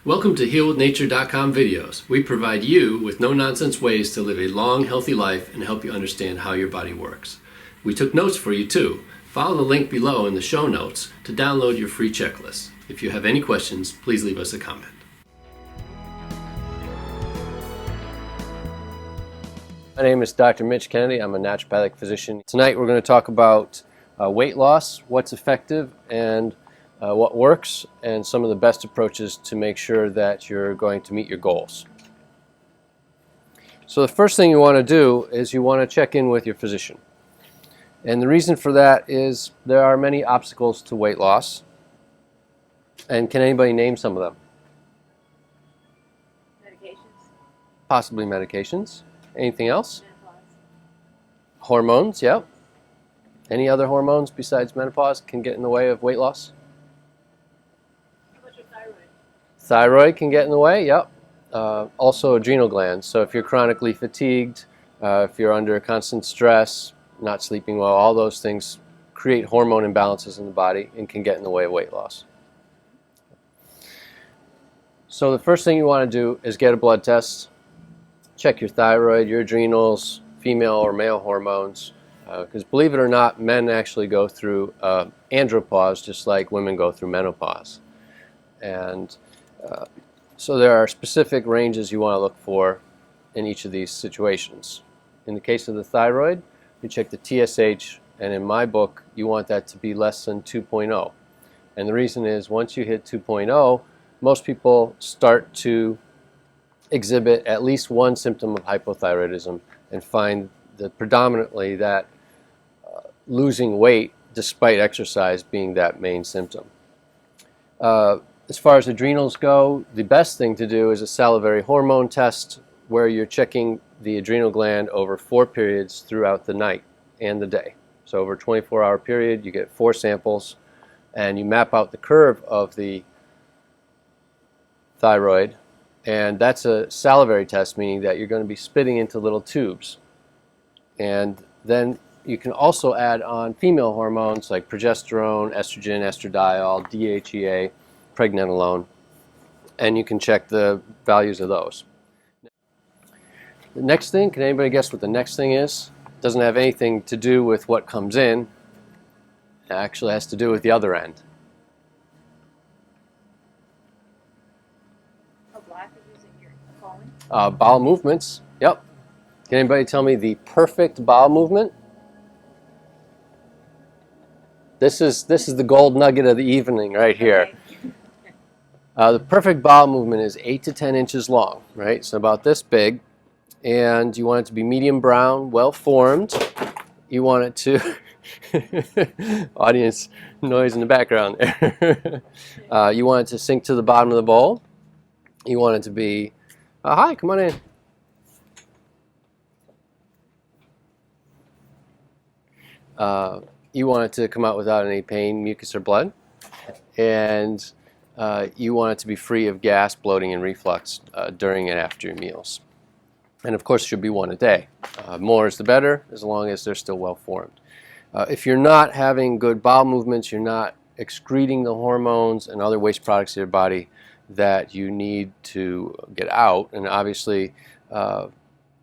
Welcome to HealWithNature.com videos. We provide you with no-nonsense ways to live a long, healthy life and help you understand how your body works. We took notes for you too. Follow the link below in the show notes to download your free checklist. If you have any questions, please leave us a comment. My name is Dr. Mitch Kennedy. I'm a naturopathic physician. Tonight we're going to talk about weight loss, what's effective, and what works, and some of the best approaches to make sure that you're going to meet your goals. So the first thing you want to do is you want to check in with your physician. And the reason for that is there are many obstacles to weight loss. And can anybody name some of them? Medications. Possibly medications. Anything else? Menopause. Hormones, yep. Any other hormones besides menopause can get in the way of weight loss? How about your thyroid? Thyroid can get in the way, yep. Also adrenal glands. So if you're chronically fatigued, if you're under constant stress, not sleeping well, all those things create hormone imbalances in the body and can get in the way of weight loss. So the first thing you want to do is get a blood test. Check your thyroid, your adrenals, female or male hormones. Because believe it or not, men actually go through andropause just like women go through menopause. And so there are specific ranges you want to look for in each of these situations. In the case of the thyroid, you check the TSH, and in my book, you want that to be less than 2.0. And the reason is once you hit 2.0, most people start to exhibit at least one symptom of hypothyroidism and find that predominantly that losing weight despite exercise being that main symptom. As far as adrenals go, the best thing to do is a salivary hormone test where you're checking the adrenal gland over 4 periods throughout the night and the day. So over a 24-hour period, you get 4 samples and you map out the curve of the thyroid, and that's a salivary test, meaning that you're going to be spitting into little tubes. And then you can also add on female hormones like progesterone, estrogen, estradiol, DHEA, pregnenolone, and you can check the values of those. The next thing, can anybody guess what the next thing is? It doesn't have anything to do with what comes in. It actually has to do with the other end. Black is in your colon. Bowel movements, yep. Can anybody tell me the perfect bowel movement? This is the gold nugget of the evening right here. Okay. The perfect bowel movement is 8 to 10 inches long, right? So about this big. And you want it to be medium brown, well formed. You want it to, audience noise in the background there. You want it to sink to the bottom of the bowl. You want it to be, hi, come on in. You want it to come out without any pain, mucus, or blood. And you want it to be free of gas, bloating, and reflux during and after your meals. And of course, it should be 1 a day. More is the better, as long as they're still well formed. If you're not having good bowel movements, you're not excreting the hormones and other waste products of your body that you need to get out. And obviously,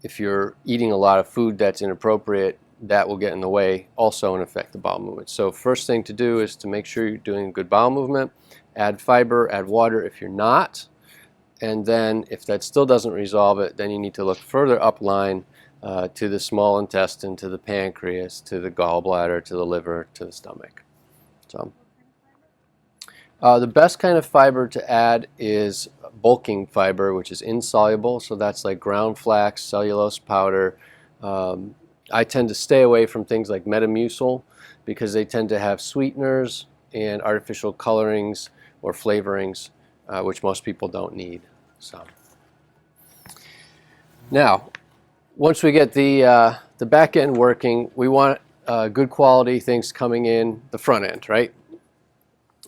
if you're eating a lot of food that's inappropriate, that will get in the way also and affect the bowel movement. So first thing to do is to make sure you're doing good bowel movement. Add fiber, add water if you're not. And then if that still doesn't resolve it, then you need to look further upline to the small intestine, to the pancreas, to the gallbladder, to the liver, to the stomach. So the best kind of fiber to add is bulking fiber, which is insoluble. So that's like ground flax, cellulose powder. I tend to stay away from things like Metamucil because they tend to have sweeteners and artificial colorings or flavorings, which most people don't need. So now, once we get the back end working, we want good quality things coming in the front end, right?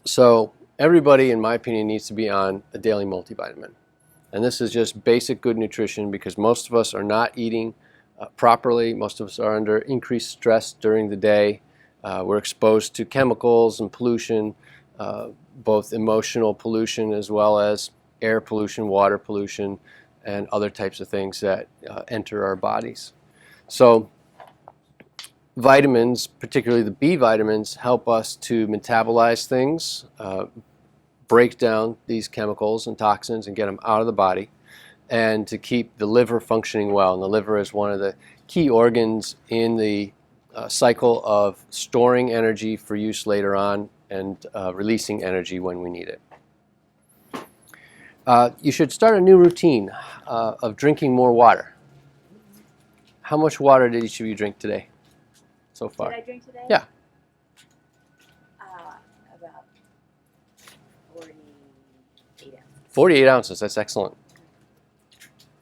So everybody, in my opinion, needs to be on a daily multivitamin. And this is just basic good nutrition because most of us are not eating properly. Most of us are under increased stress during the day. We're exposed to chemicals and pollution, both emotional pollution as well as air pollution, water pollution, and other types of things that enter our bodies. So vitamins, particularly the B vitamins, help us to metabolize things, break down these chemicals and toxins and get them out of the body, and to keep the liver functioning well. And the liver is one of the key organs in the cycle of storing energy for use later on and releasing energy when we need it. You should start a new routine of drinking more water. How much water did each of you drink today so far? Did I drink today? Yeah. About 48 ounces. 48 ounces, that's excellent.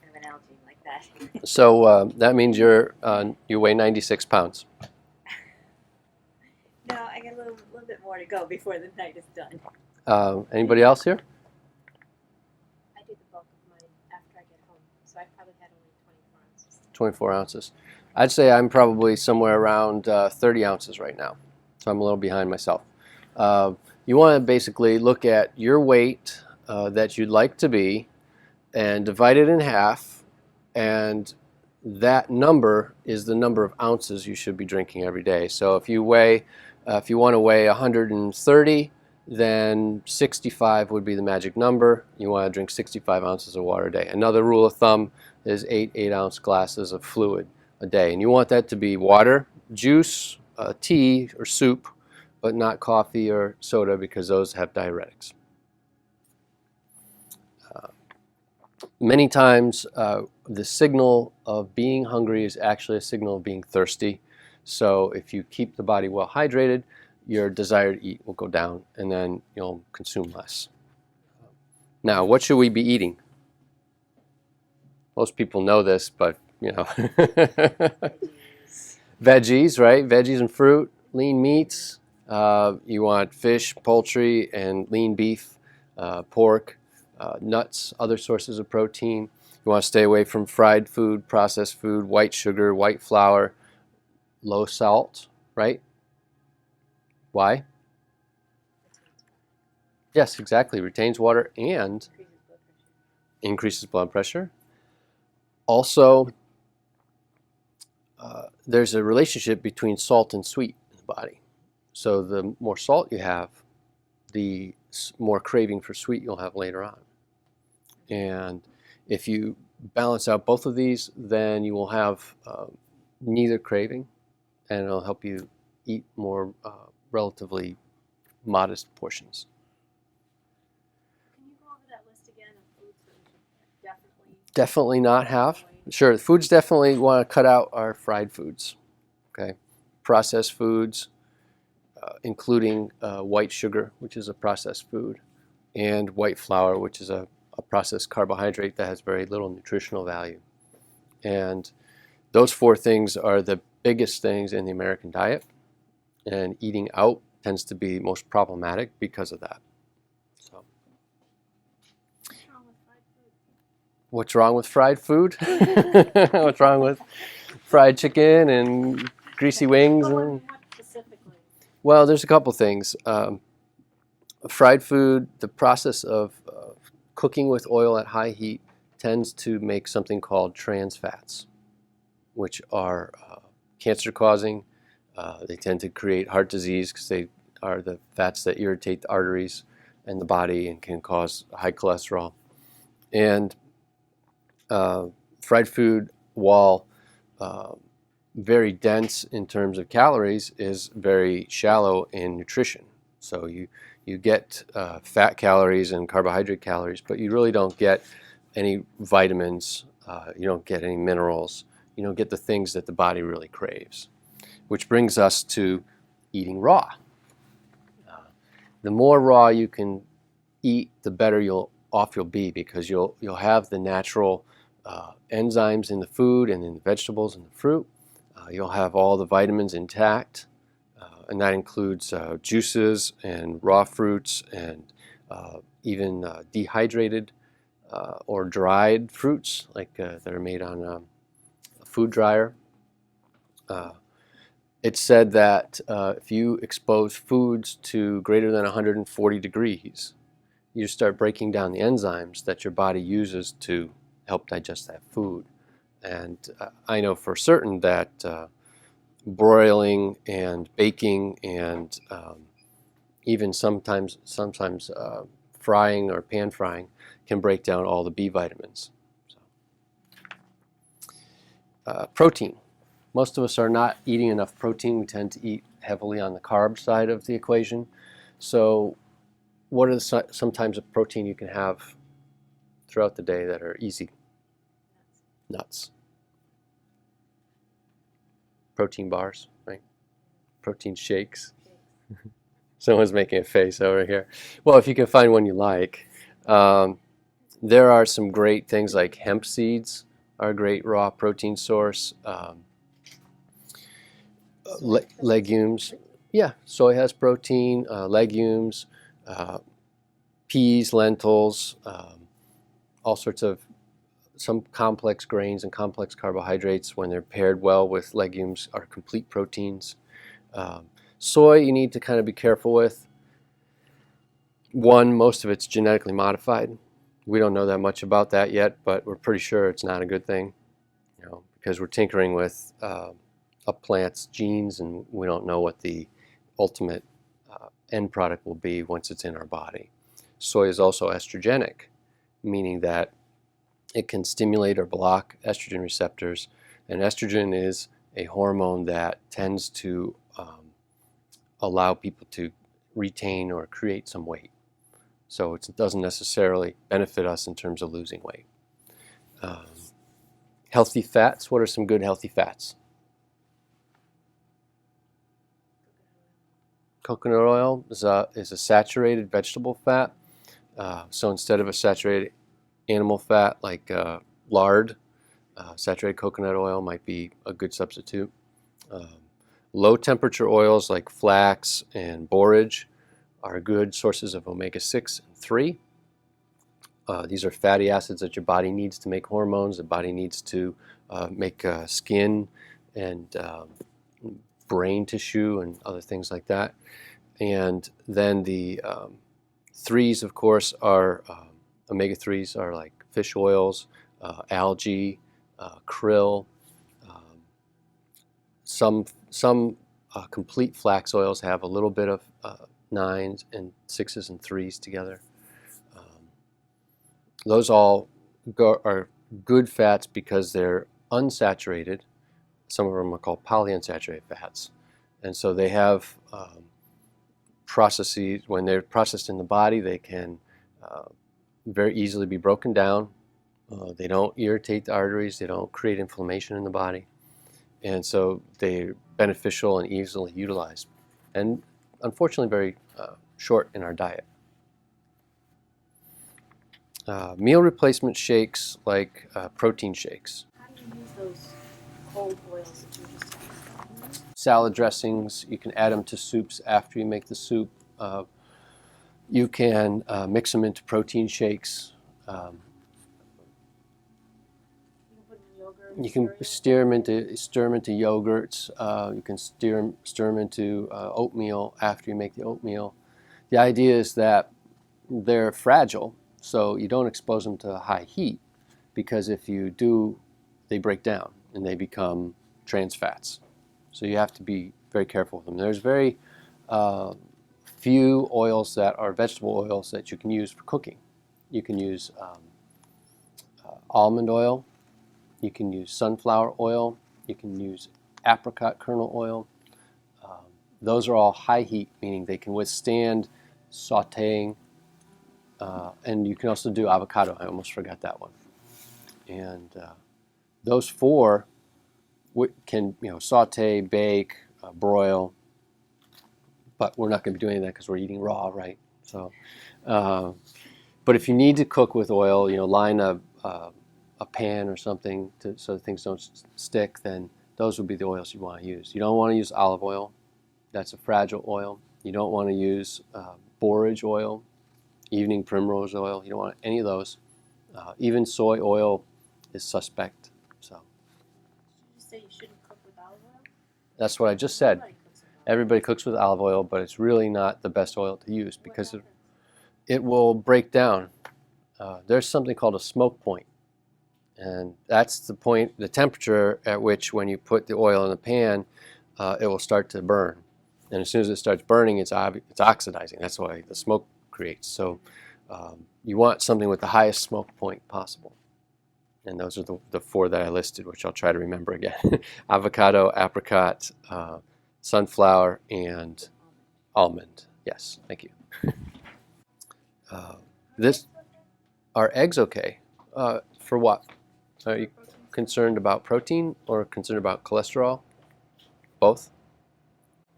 I have an allergy like that. So that means you weigh 96 pounds. No, I got a little bit more to go before the night is done. Anybody else here? I did the bulk of mine after I get home, so I probably had only 24 ounces. 24 ounces. I'd say I'm probably somewhere around 30 ounces right now, so I'm a little behind myself. You want to basically look at your weight that you'd like to be and divide it in half, and that number is the number of ounces you should be drinking every day. So if you want to weigh 130, then 65 would be the magic number. You want to drink 65 ounces of water a day. Another rule of thumb is 8-ounce glasses of fluid a day. And you want that to be water, juice, tea, or soup, but not coffee or soda because those have diuretics. Many times the signal of being hungry is actually a signal of being thirsty. So if you keep the body well hydrated, your desire to eat will go down, and then you'll consume less. Now, what should we be eating? Most people know this, but veggies, right? Veggies and fruit, lean meats. You want fish, poultry, and lean beef, pork, nuts, other sources of protein. You want to stay away from fried food, processed food, white sugar, white flour, low salt, right? Why? Yes, exactly. Retains water and increases blood pressure. Also, there's a relationship between salt and sweet in the body. So the more salt you have, the more craving for sweet you'll have later on. And if you balance out both of these, then you will have neither craving, and it'll help you eat more relatively modest portions. Can you go over that list again of foods that we should Definitely not have. Sure, foods definitely want to cut out our fried foods. Okay, processed foods, including white sugar, which is a processed food, and white flour, which is a processed carbohydrate that has very little nutritional value. And those four things are the biggest things in the American diet, and eating out tends to be most problematic because of that. So, what's wrong with fried food? What's wrong with fried chicken and greasy wings? And, well, there's a couple things. Fried food, the process of cooking with oil at high heat tends to make something called trans fats, which are cancer-causing. They tend to create heart disease because they are the fats that irritate the arteries and the body and can cause high cholesterol. And fried food, while very dense in terms of calories, is very shallow in nutrition. So you get fat calories and carbohydrate calories, but you really don't get any vitamins, you don't get any minerals, you don't get the things that the body really craves. Which brings us to eating raw. The more raw you can eat, the better off you'll be, because you'll have the natural enzymes in the food and in the vegetables and the fruit. You'll have all the vitamins intact, and that includes juices and raw fruits and even dehydrated or dried fruits, like that are made on a food dryer. It's said that if you expose foods to greater than 140 degrees you start breaking down the enzymes that your body uses to help digest that food. And I know for certain that broiling and baking and even sometimes frying or pan frying can break down all the B vitamins. So, protein. Most of us are not eating enough protein. We tend to eat heavily on the carb side of the equation. So what are some types of protein you can have throughout the day that are easy? Nuts. Protein bars, right? Protein shakes. Someone's making a face over here. Well, if you can find one you like. There are some great things like hemp seeds are a great raw protein source. Legumes. Yeah, soy has protein. Legumes, peas, lentils, all sorts of some complex grains and complex carbohydrates, when they're paired well with legumes, are complete proteins. Soy you need to kind of be careful with. One, most of it's genetically modified. We don't know that much about that yet, but we're pretty sure it's not a good thing, because we're tinkering with a plant's genes, and we don't know what the ultimate end product will be once it's in our body. Soy is also estrogenic, meaning that it can stimulate or block estrogen receptors, and estrogen is a hormone that tends to allow people to retain or create some weight. So it doesn't necessarily benefit us in terms of losing weight. Healthy fats. What are some good healthy fats? Coconut oil is a saturated vegetable fat. So instead of a saturated animal fat like lard, saturated coconut oil might be a good substitute. Low temperature oils like flax and borage are good sources of omega-6 and 3. These are fatty acids that your body needs to make hormones, the body needs to make skin and brain tissue and other things like that. And then the 3s, of course, are omega-3s are like fish oils, algae, krill. Some complete flax oils have a little bit of 9s and 6s and 3s together. Those all are good fats because they're unsaturated. Some of them are called polyunsaturated fats. And so they have processes, when they're processed in the body, they can very easily be broken down. They don't irritate the arteries, they don't create inflammation in the body. And so they're beneficial and easily utilized. And unfortunately very short in our diet. Meal replacement shakes like protein shakes. How do you use those cold oils that you were just talking about? Salad dressings, you can add them to soups after you make the soup. You can mix them into protein shakes. You can stir them into yogurts. You can stir them into oatmeal after you make the oatmeal. The idea is that they're fragile, so you don't expose them to high heat, because if you do, they break down and they become trans fats. So you have to be very careful with them. There's very few oils that are vegetable oils that you can use for cooking. You can use almond oil. You can use sunflower oil. You can use apricot kernel oil. Those are all high heat, meaning they can withstand sauteing. And you can also do avocado. I almost forgot that one. And those 4 can saute, bake, broil. But we're not going to be doing that because we're eating raw, right? So, but if you need to cook with oil, line a pan or something so that things don't stick, then those would be the oils you want to use. You don't want to use olive oil. That's a fragile oil. You don't want to use borage oil, evening primrose oil. You don't want any of those. Even soy oil is suspect. So. Did you just say you shouldn't cook with olive oil? That's what I just said. Everybody cooks with olive oil, but it's really not the best oil to use because it will break down. There's something called a smoke point, and that's the point, the temperature at which when you put the oil in the pan, it will start to burn. And as soon as it starts burning, it's oxidizing. That's why the smoke creates. So you want something with the highest smoke point possible. And those are the four that I listed, which I'll try to remember again. Avocado, apricot, sunflower, and almond. Yes, thank you. This, are eggs okay? For what? Are you concerned about protein or concerned about cholesterol? Both?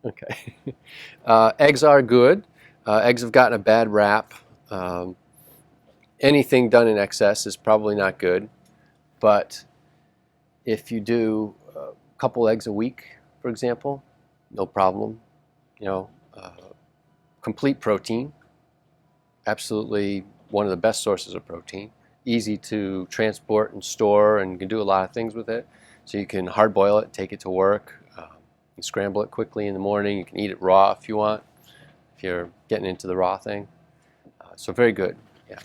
Okay. Eggs are good. Eggs have gotten a bad rap. Anything done in excess is probably not good. But if you do a couple eggs a week, for example, no problem. You know, complete protein, absolutely one of the best sources of protein. Easy to transport and store, and you can do a lot of things with it. So you can hard boil it, take it to work. You scramble it quickly in the morning. You can eat it raw if you want, if you're getting into the raw thing. So very good, yeah.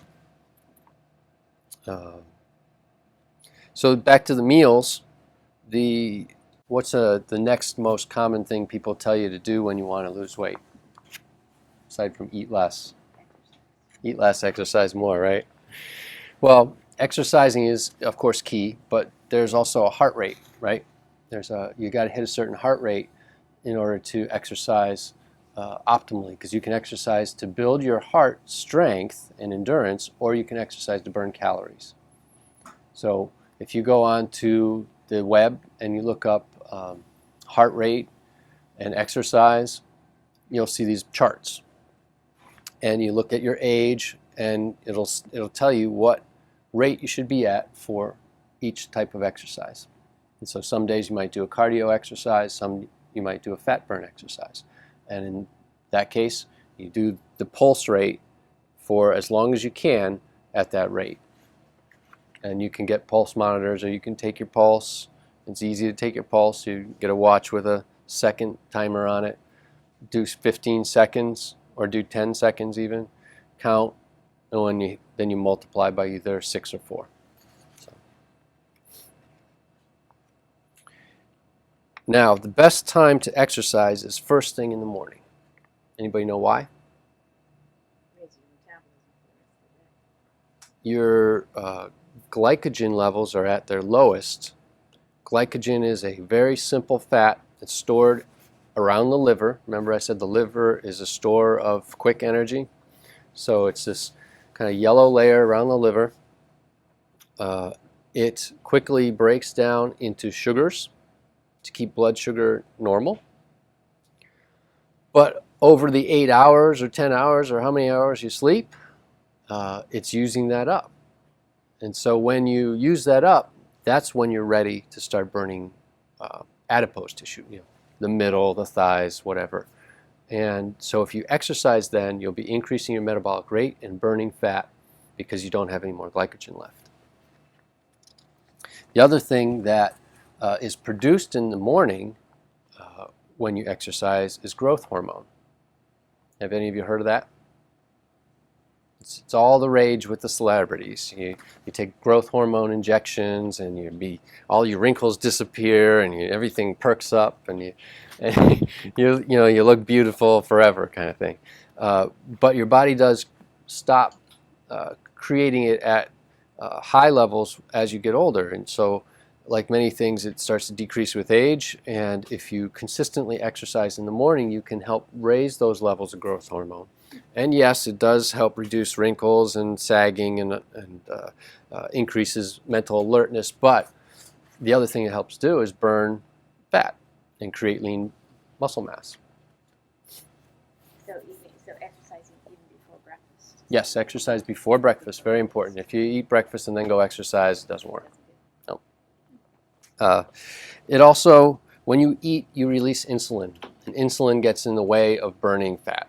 So back to the meals. What's the next most common thing people tell you to do when you want to lose weight? Aside from eat less. Eat less, exercise more, right? Well, exercising is, of course, key, but there's also a heart rate, right? You got to hit a certain heart rate in order to exercise optimally, because you can exercise to build your heart strength and endurance, or you can exercise to burn calories. So if you go on to the web and you look up heart rate and exercise, you'll see these charts. And you look at your age, and it'll tell you what rate you should be at for each type of exercise. And so some days you might do a cardio exercise, some you might do a fat burn exercise. And in that case, you do the pulse rate for as long as you can at that rate. And you can get pulse monitors, or you can take your pulse. It's easy to take your pulse. You get a watch with a second timer on it. Do 15 seconds or do 10 seconds even. Count, and then you multiply by either 6 or 4. So. Now, the best time to exercise is first thing in the morning. Anybody know why? Your glycogen levels are at their lowest. Glycogen is a very simple fat that's stored around the liver. Remember I said the liver is a store of quick energy? So it's this kind of yellow layer around the liver. It quickly breaks down into sugars to keep blood sugar normal. But over the 8 hours or 10 hours or how many hours you sleep, it's using that up. And so when you use that up, that's when you're ready to start burning adipose tissue, the middle, the thighs, whatever. And so if you exercise then, you'll be increasing your metabolic rate and burning fat because you don't have any more glycogen left. The other thing that is produced in the morning when you exercise is growth hormone. Have any of you heard of that? It's all the rage with the celebrities. You take growth hormone injections, and all your wrinkles disappear, and everything perks up, and you look beautiful forever, kind of thing. But your body does stop creating it at high levels as you get older, and so, like many things, it starts to decrease with age. And if you consistently exercise in the morning, you can help raise those levels of growth hormone. And yes, it does help reduce wrinkles and sagging and increases mental alertness. But the other thing it helps do is burn fat and create lean muscle mass. So exercising even before breakfast? Yes, exercise before breakfast, very important. If you eat breakfast and then go exercise, it doesn't work. No. It also, when you eat, you release insulin. And insulin gets in the way of burning fat.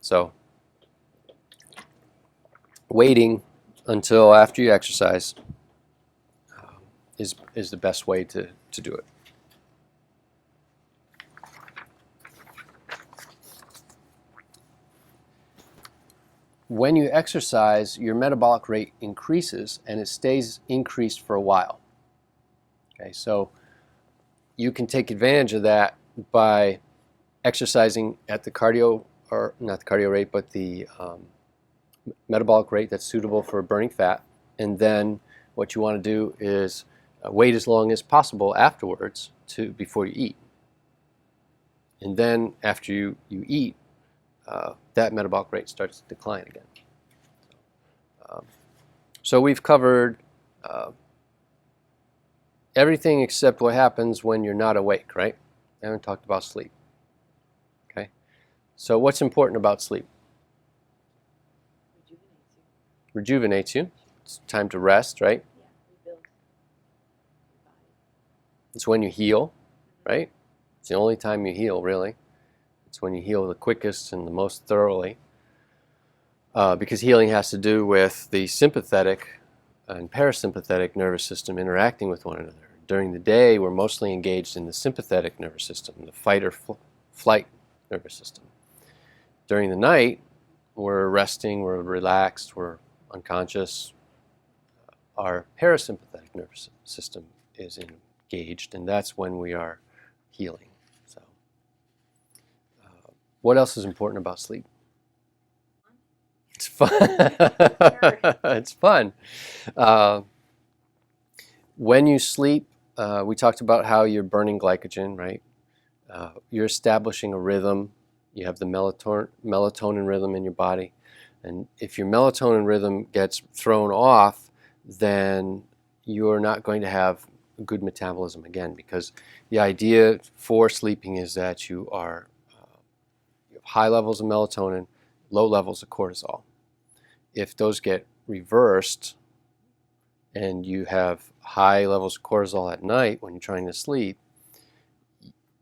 So waiting until after you exercise is the best way to do it. when you exercise, your metabolic rate increases and it stays increased for a while. Okay, so you can take advantage of that by exercising at the cardio, or not the cardio rate, but the metabolic rate that's suitable for burning fat. And then what you want to do is wait as long as possible afterwards before you eat. And then after you eat, that metabolic rate starts to decline again. So we've covered everything except what happens when you're not awake, right? I haven't talked about sleep. Okay? So what's important about sleep? Rejuvenates you. It's time to rest, right? Yeah, rebuild your body. It's when you heal, right? It's the only time you heal, really. It's when you heal the quickest and the most thoroughly. Because healing has to do with the sympathetic and parasympathetic nervous system interacting with one another. During the day, we're mostly engaged in the sympathetic nervous system, the fight or flight nervous system. During the night, we're resting, we're relaxed, we're unconscious. Our parasympathetic nervous system is engaged, and that's when we are healing. So, what else is important about sleep? It's fun. It's fun. When you sleep, we talked about how you're burning glycogen, right? You're establishing a rhythm. You have the melatonin rhythm in your body. And if your melatonin rhythm gets thrown off, then you're not going to have good metabolism again, because the idea for sleeping is that you have high levels of melatonin, low levels of cortisol. If those get reversed and you have high levels of cortisol at night when you're trying to sleep,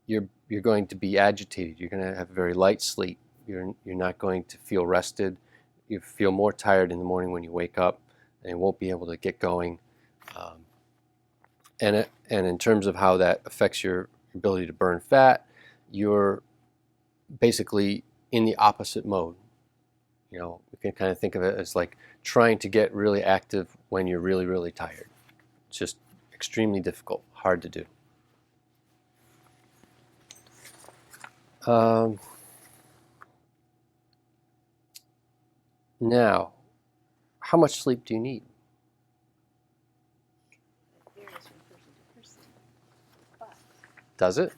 you're going to be agitated. You're going to have a very light sleep. You're not going to feel rested. You feel more tired in the morning when you wake up, and you won't be able to get going. And in terms of how that affects your ability to burn fat, you're basically in the opposite mode. You know, we can kind of think of it as like trying to get really active when you're really, really tired. It's just extremely difficult, hard to do. Now, how much sleep do you need? It varies from person to person, but Does it?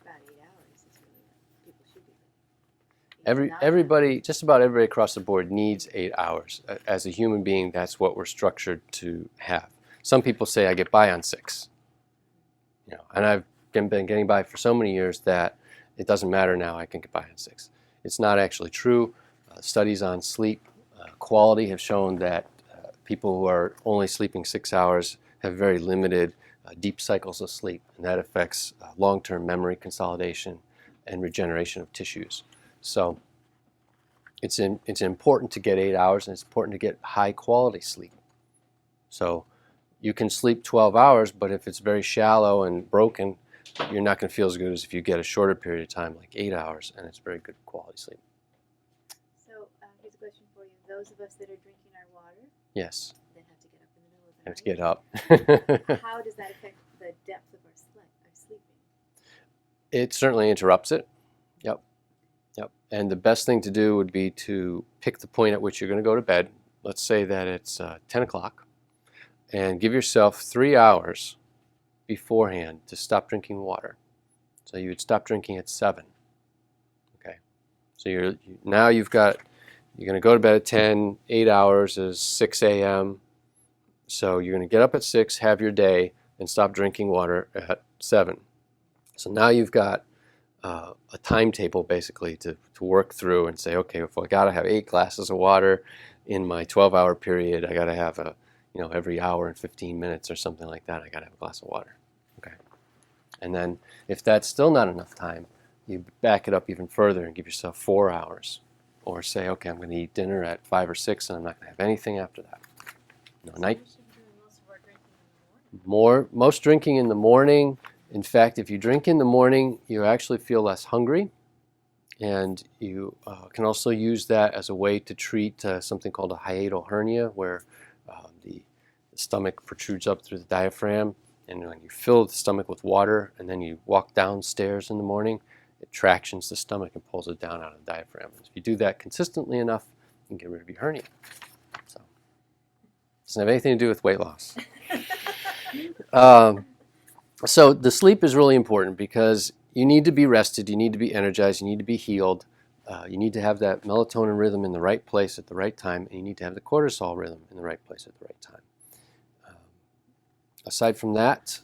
about 8 hours is really what people should be getting. 8 to 9 Everybody, just about everybody across the board needs 8 hours. As a human being, that's what we're structured to have. Some people say I get by on 6. You know, and I've been getting by for so many years that it doesn't matter now, I can get by on 6. It's not actually true. Studies on sleep quality have shown that people who are only sleeping 6 hours have very limited deep cycles of sleep, and that affects long-term memory consolidation and regeneration of tissues. So it's important to get 8 hours, and it's important to get high quality sleep. So you can sleep 12 hours, but if it's very shallow and broken, you're not going to feel as good as if you get a shorter period of time, like 8 hours, and it's very good quality sleep. So here's a question for you. Those of us that are drinking our water Yes, then have to get up in the middle of the have to night. get up. How does that affect the depth of our sleeping? It certainly interrupts it. Yep. And the best thing to do would be to pick the point at which you're going to go to bed. Let's say that it's 10 o'clock, and give yourself 3 hours beforehand to stop drinking water. So you would stop drinking at 7. Okay. So you're going to go to bed at 10. 8 hours is 6 a.m. So you're going to get up at 6, have your day, and stop drinking water at 7. So now you've got a timetable basically to work through and say, okay, if I got to have 8 glasses of water in my 12-hour period, I got to have every hour and 15 minutes or something like that, I got to have a glass of water. Okay. And then if that's still not enough time, you back it up even further and give yourself 4 hours. Or say, okay, I'm going to eat dinner at 5 or 6, and I'm not going to have anything after that. No night. We should be doing most of our drinking in the morning. Most drinking in the morning. In fact, if you drink in the morning, you actually feel less hungry, And you can also use that as a way to treat something called a hiatal hernia, where the stomach protrudes up through the diaphragm, and when you fill the stomach with water and then you walk downstairs in the morning, it tractions the stomach and pulls it down out of the diaphragm. And if you do that consistently enough, you can get rid of your hernia. So, doesn't have anything to do with weight loss. So the sleep is really important because you need to be rested, you need to be energized, you need to be healed. You need to have that melatonin rhythm in the right place at the right time, and you need to have the cortisol rhythm in the right place at the right time. Aside from that,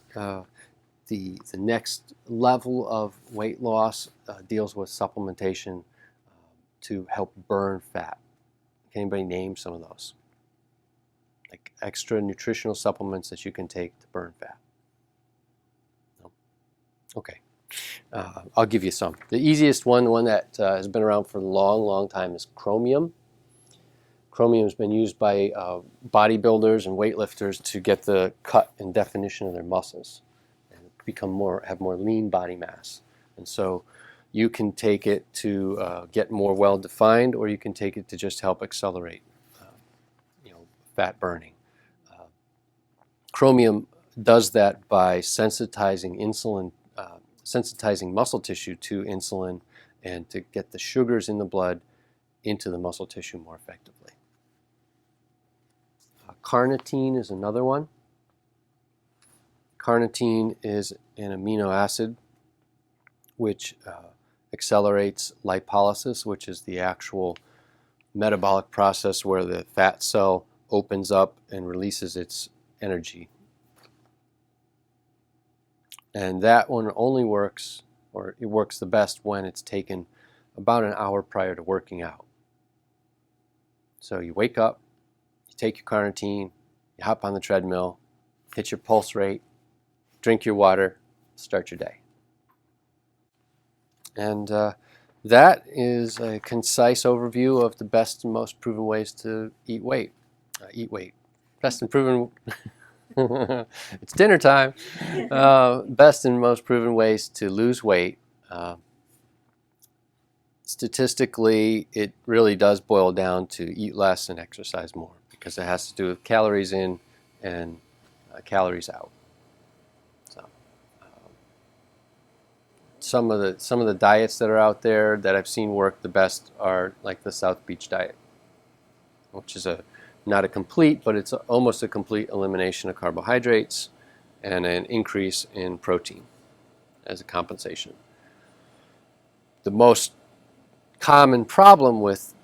the next level of weight loss deals with supplementation to help burn fat. Can anybody name some of those? Like extra nutritional supplements that you can take to burn fat? No? Okay. I'll give you some. The easiest one, the one that has been around for a long, long time, is chromium. Chromium has been used by bodybuilders and weightlifters to get the cut and definition of their muscles and have more lean body mass. And so you can take it to get more well-defined, or you can take it to just help accelerate fat burning. Chromium does that by sensitizing muscle tissue to insulin and to get the sugars in the blood into the muscle tissue more effectively. Carnitine is another one. Carnitine is an amino acid which accelerates lipolysis, which is the actual metabolic process where the fat cell opens up and releases its energy. And that one only works, or it works the best when it's taken about an hour prior to working out. So you wake up, you take your carnitine, you hop on the treadmill, hit your pulse rate, drink your water, start your day. And that is a concise overview of the best and most proven ways to eat weight. Best and proven. It's dinner time. Best and most proven ways to lose weight. Statistically, it really does boil down to eat less and exercise more, because it has to do with calories in and calories out. So, some of the diets that are out there that I've seen work the best are like the South Beach diet, which is not a complete, but it's almost a complete elimination of carbohydrates and an increase in protein as a compensation. The most common problem with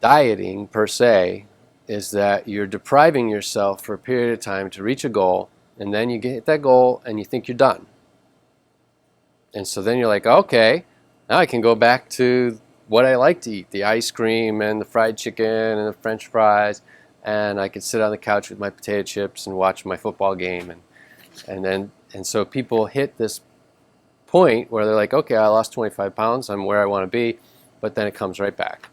dieting per se is that you're depriving yourself for a period of time to reach a goal, and then you hit that goal and you think you're done. And so then you're like, okay, now I can go back to what I like to eat, the ice cream and the fried chicken and the French fries, and I could sit on the couch with my potato chips and watch my football game. And so people hit this point where they're like, okay, I lost 25 pounds, I'm where I want to be, but then it comes right back.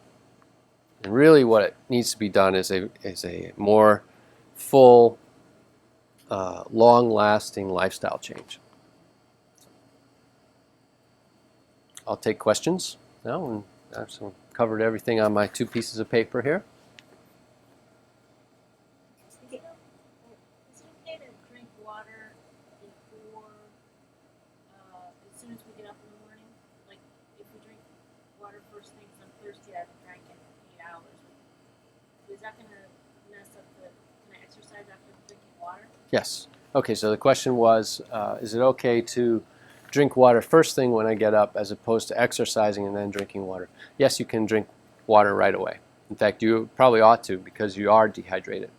And really what it needs to be done is a more full, long-lasting lifestyle change. I'll take questions now, and I've covered everything on my 2 pieces of paper here. Is it okay to drink water before, as soon as we get up in the morning? Like, if we drink water first thing, 'cause I'm thirsty, I haven't drank in 8 hours. Is that going to mess up can I exercise after drinking water? Yes. Okay, so the question was, is it okay to drink water first thing when I get up as opposed to exercising and then drinking water? Yes, you can drink water right away. In fact, you probably ought to, because you are dehydrated.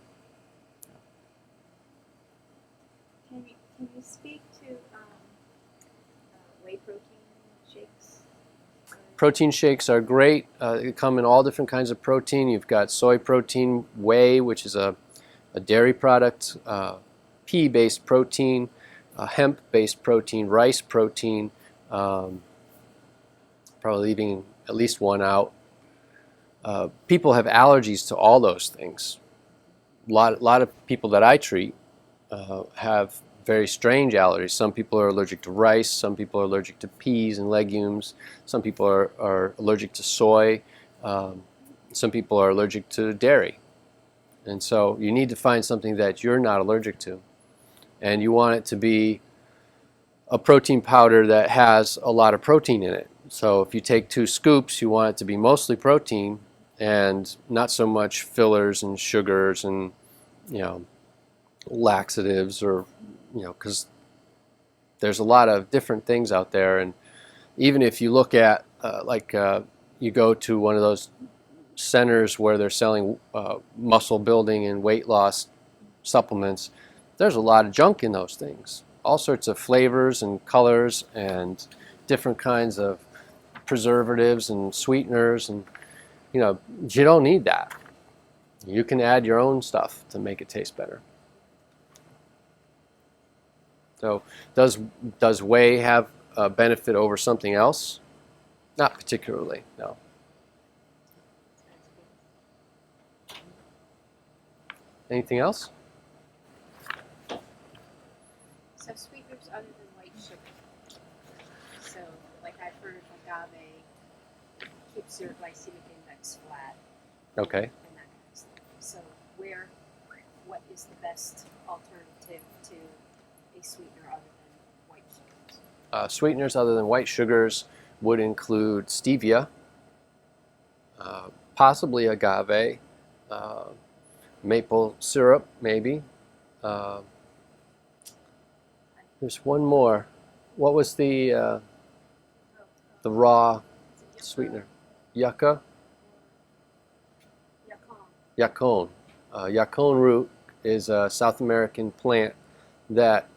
Can you speak to whey protein shakes? Protein shakes are great. They come in all different kinds of protein. You've got soy protein, whey, which is a dairy product, pea-based protein, hemp-based protein, rice protein, probably leaving at least one out. People have allergies to all those things. A lot of people that I treat have very strange allergies. Some people are allergic to rice, some people are allergic to peas and legumes, some people are allergic to soy, some people are allergic to dairy. And so you need to find something that you're not allergic to. And you want it to be a protein powder that has a lot of protein in it. So if you take 2 scoops, you want it to be mostly protein and not so much fillers and sugars and, you know, laxatives, or, you know, because there's a lot of different things out there. And even if you look at you go to one of those centers where they're selling muscle building and weight loss supplements, there's a lot of junk in those things. All sorts of flavors and colors and different kinds of preservatives and sweeteners, and you know, you don't need that. You can add your own stuff to make it taste better. So does whey have a benefit over something else? Not particularly, no. Anything else? So sweeteners other than white sugar. So like I've heard agave keeps your glycemic index flat Okay. and that kind of stuff. So what is the best alternative to a sweetener other than white sugars? Sweeteners other than white sugars would include stevia, possibly agave, maple syrup, maybe. There's one more. What was the raw sweetener? Yucca? Yacon. Yacon root is a South American plant that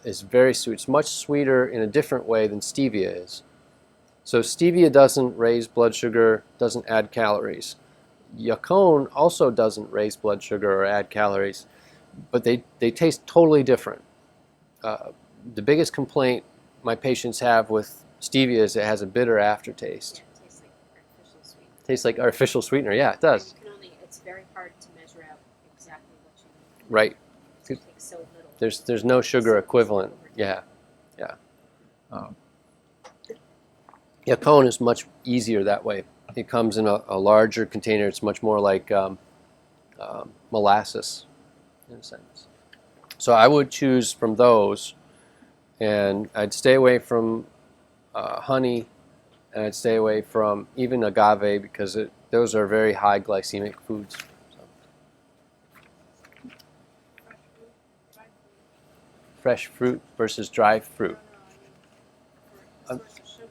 is very sweet. It's much sweeter in a different way than stevia is. So stevia doesn't raise blood sugar, doesn't add calories. Yacon also doesn't raise blood sugar or add calories, but they taste totally different. The biggest complaint my patients have with stevia is it has a bitter aftertaste. Yeah, it tastes like artificial sweetener. Tastes like artificial sweetener. Yeah, it does. It's very hard to measure out exactly what you need. Right. It takes so little. There's no sugar equivalent. Yeah, yeah. Yacon is much easier that way. It comes in a larger container. It's much more like molasses, in a sense. So I would choose from those, and I'd stay away from honey, and I'd stay away from even agave because those are very high glycemic foods. Fresh fruit versus dry fruit For a source of sugar.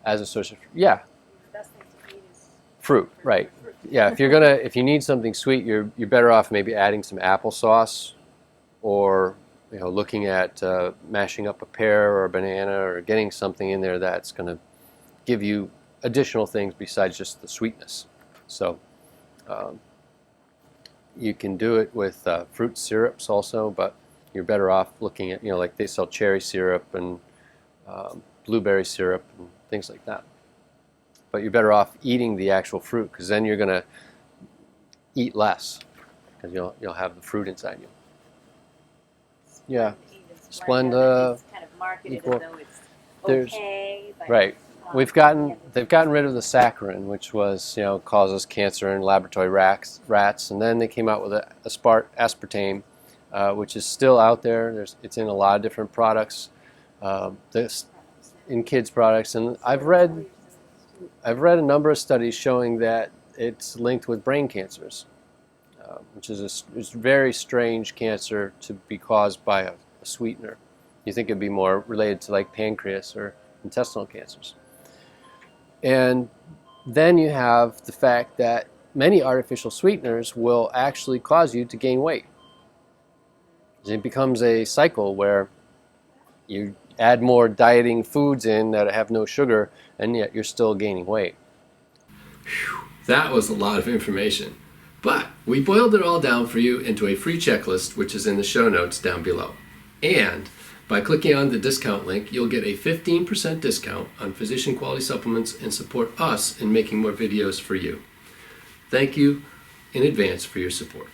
as a source of, yeah, The best thing to eat is fruit, right. fruit. Yeah, if you need something sweet, you're better off maybe adding some applesauce, or looking at mashing up a pear or a banana, or getting something in there that's going to give you additional things besides just the sweetness. So you can do it with fruit syrups also, but you're better off looking at, like they sell cherry syrup and blueberry syrup and things like that. But you're better off eating the actual fruit, because then you're going to eat less, because you'll have the fruit inside you. Yeah. Splenda, It's kind of marketed equal- as though it's there's- okay. But, right. They've gotten rid of the saccharin, which was, causes cancer in laboratory rats, and then they came out with aspartame, which is still out there. It's in a lot of different products, in kids' products, and I've read a number of studies showing that it's linked with brain cancers, which is a very strange cancer to be caused by a sweetener. You think it'd be more related to like pancreas or intestinal cancers. And then you have the fact that many artificial sweeteners will actually cause you to gain weight. It becomes a cycle where you add more dieting foods in that have no sugar, and yet you're still gaining weight. That was a lot of information, but we boiled it all down for you into a free checklist, which is in the show notes down below. And by clicking on the discount link, you'll get a 15% discount on Physician Quality Supplements and support us in making more videos for you. Thank you in advance for your support.